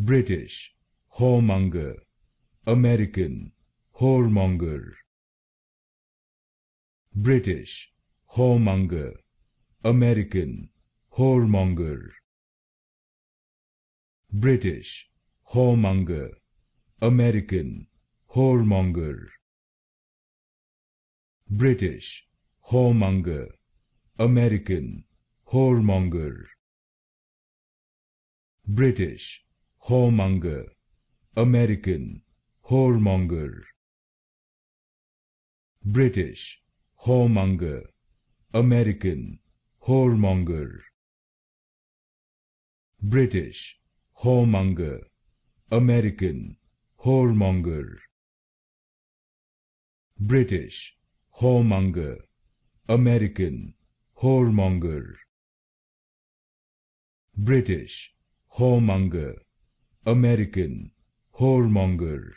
British, whoremonger. American, whoremonger. British, whoremonger. American, whoremonger. British, whoremonger. American, whoremonger. British, whoremonger. American, whoremonger. British, whoremonger. American, whoremonger. British, whoremonger. American, whoremonger. British, whoremonger. American, whoremonger. British, whoremonger. American, whoremonger. British, whoremonger. American, whoremonger.